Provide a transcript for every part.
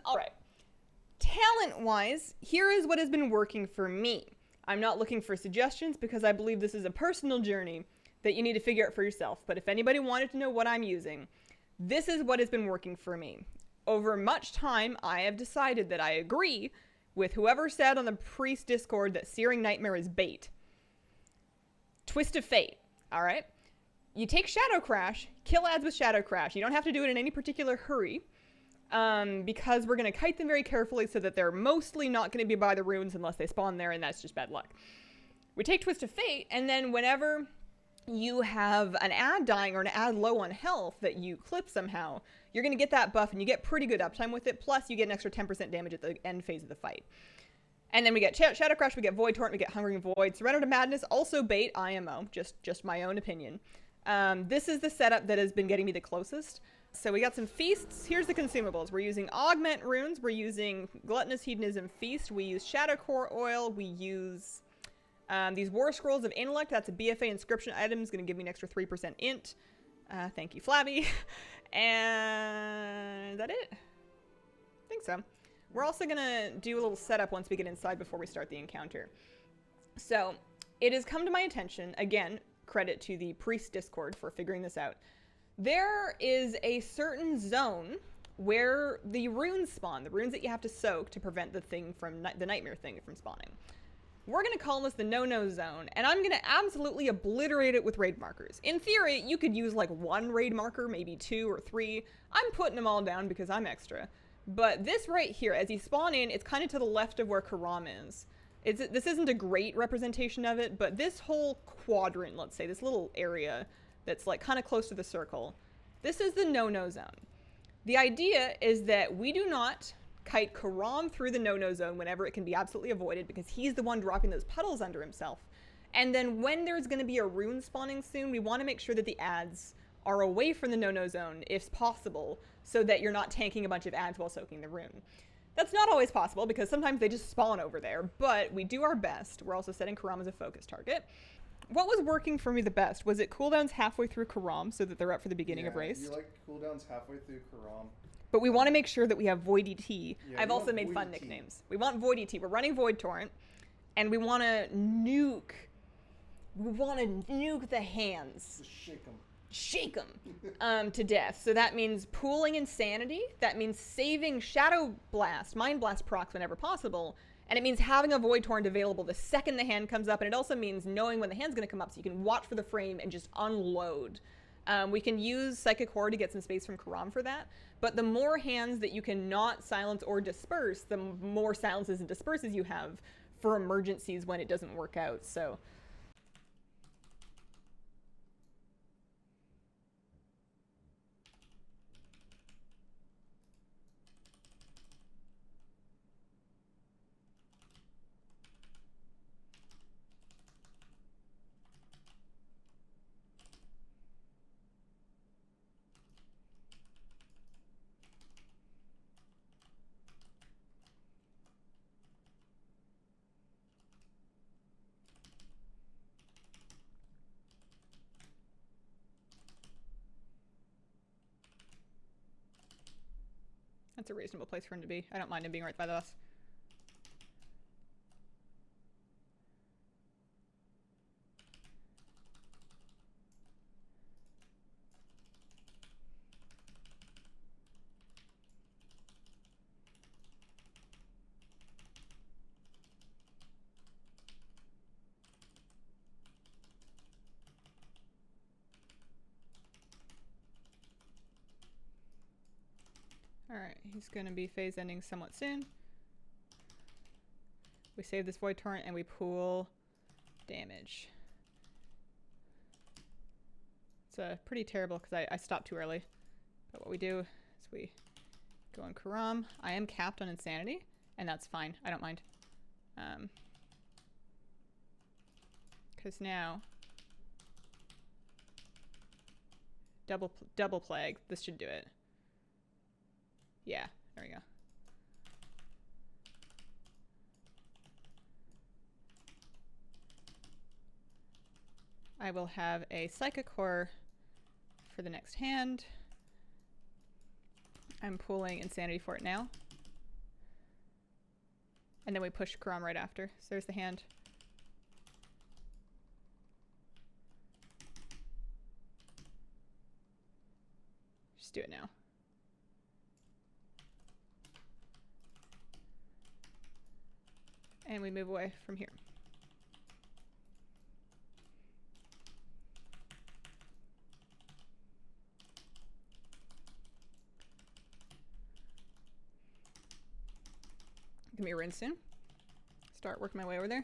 All right. Talent-wise, here is what has been working for me. I'm not looking for suggestions because I believe this is a personal journey that you need to figure out for yourself. But if anybody wanted to know what I'm using, this is what has been working for me. Over much time, I have decided that I agree with whoever said on the Priest Discord that Searing Nightmare is bait. Twist of Fate, alright? You take Shadow Crash, kill ads with Shadow Crash. You don't have to do it in any particular hurry, because we're going to kite them very carefully so that they're mostly not going to be by the runes unless they spawn there, and that's just bad luck. We take Twist of Fate, and then whenever you have an ad dying or an ad low on health that you clip somehow, you're going to get that buff and you get pretty good uptime with it, plus you get an extra 10% damage at the end phase of the fight. And then we get Shadow Crash, we get Void Torrent, we get Hungering Void. Surrender to Madness, also bait, IMO, just my own opinion. This is the setup that has been getting me the closest. So we got some feasts. Here's the consumables. We're using Augment Runes, we're using Gluttonous Hedonism Feast, we use Shadow Core Oil, we use these War Scrolls of Intellect. That's a BFA inscription item, is going to give me an extra 3% int. Thank you, Flabby. And is that it? I think so. We're also going to do a little setup once we get inside before we start the encounter. So, it has come to my attention, again, credit to the Priest Discord for figuring this out. There is a certain zone where the runes spawn, the runes that you have to soak to prevent the thing from, the nightmare thing from spawning. We're going to call this the no-no zone, and I'm going to absolutely obliterate it with raid markers. In theory, you could use like one raid marker, maybe 2 or 3. I'm putting them all down because I'm extra. But this right here, as you spawn in, it's kind of to the left of where Karam is. This isn't a great representation of it, but this whole quadrant, let's say, this little area that's like kind of close to the circle, this is the no-no zone. The idea is that we do not kite Karam through the no-no zone whenever it can be absolutely avoided, because he's the one dropping those puddles under himself. And then when there's going to be a rune spawning soon, we want to make sure that the ads are away from the no-no zone, if possible, so that you're not tanking a bunch of ads while soaking the rune. That's not always possible, because sometimes they just spawn over there, but we do our best. We're also setting Karam as a focus target. What was working for me the best? Was it cooldowns halfway through Karam, so that they're up for the beginning of race? You like cooldowns halfway through Karam. But we want to make sure that we have Void ET. Yeah, I've also made fun nicknames. We want Void ET. We're running Void Torrent, and we want to nuke. We want to nuke the hands. Just shake them. Shake them to death. So that means pooling Insanity. That means saving Shadow Blast, Mind Blast procs whenever possible. And it means having a Void Torrent available the second the hand comes up. And it also means knowing when the hand's going to come up so you can watch for the frame and just unload. We can use Psychic Horror to get some space from Karam for that. But the more hands that you can not silence or disperse, the more silences and disperses you have for emergencies when it doesn't work out. So that's a reasonable place for him to be. I don't mind him being right by the bus. Alright, he's going to be phase ending somewhat soon. We save this Void Torrent and we pool damage. It's pretty terrible because I stopped too early. But what we do is we go on Karam. I am capped on Insanity, and that's fine. I don't mind. Because now double plague. This should do it. Yeah, there we go. I will have a Psychic Horror for the next hand. I'm pulling Insanity for it now. And then we push Karam right after. So there's the hand. Just do it now. And we move away from here. Give me a rinse soon. Start working my way over there.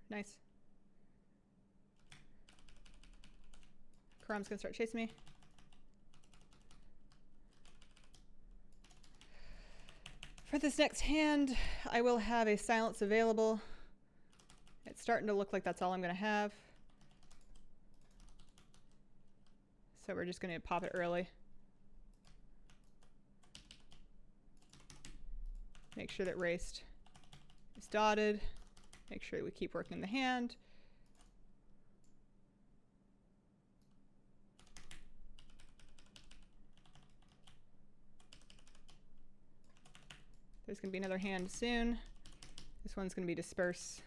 Nice. Karam's gonna start chasing me. For this next hand, I will have a silence available. It's starting to look like that's all I'm gonna have. So we're just gonna pop it early. Make sure that raced is dotted. Make sure we keep working the hand. There's gonna be another hand soon. This one's gonna be disperse.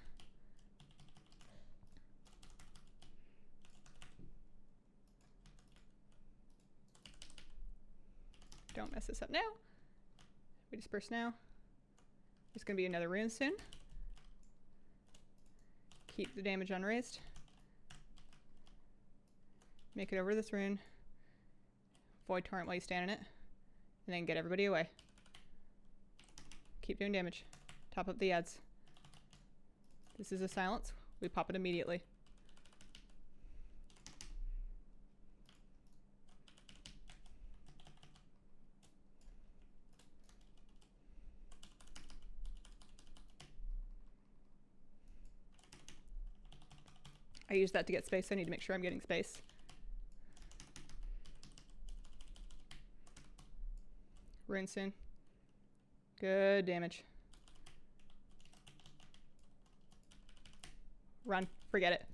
Don't mess this up now. We disperse now. There's gonna be another rune soon. Keep the damage unraised. Make it over this rune. Void torrent while you stand in it. And then get everybody away. Keep doing damage. Top up the ads. This is a silence. We pop it immediately. I use that to get space, so I need to make sure I'm getting space. Rune soon. Good damage. Run. Forget it.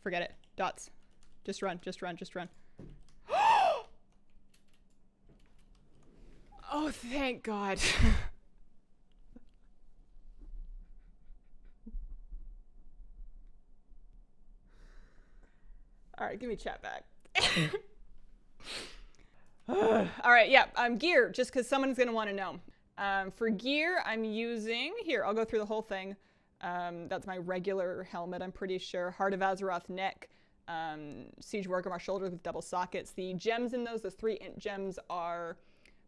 Forget it. Dots. Just run, just run, just run. Oh, thank God. All right, give me chat back. All right, yeah, gear, just because someone's going to want to know. For gear, I'm using, here, I'll go through the whole thing. That's my regular helmet, I'm pretty sure. Heart of Azeroth neck, Siege Wargamar shoulders with double sockets. The gems in those 3 int gems are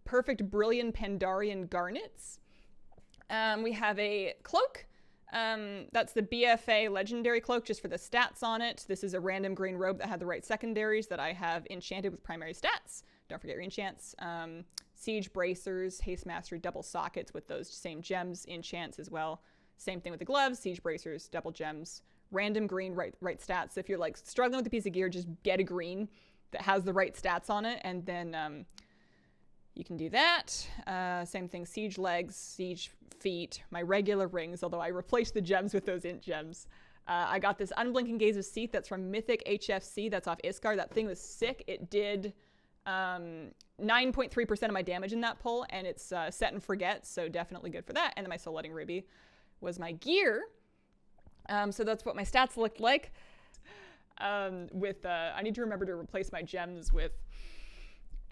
Perfect Brilliant Pandarian Garnets. We have a cloak. That's the BFA Legendary Cloak, just for the stats on it. This is a random green robe that had the right secondaries that I have enchanted with primary stats. Don't forget your enchants. Siege Bracers, Haste Mastery, double sockets with those same gems, enchants as well. Same thing with the gloves, Siege Bracers, double gems. Random green, right stats. If you're like struggling with a piece of gear, just get a green that has the right stats on it, and then you can do that. Same thing, Siege Legs, Siege Feet, my regular rings, although I replaced the gems with those int gems. I got this Unblinking Gaze of Seath that's from Mythic HFC, that's off Iskar. That thing was sick. It did 9.3% of my damage in that pull, and it's set and forget, so definitely good for that. And then my Soul Letting Ruby was my gear. So that's what my stats looked like. I need to remember to replace my gems with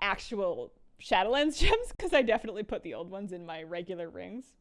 actual Shadowlands gems, because I definitely put the old ones in my regular rings.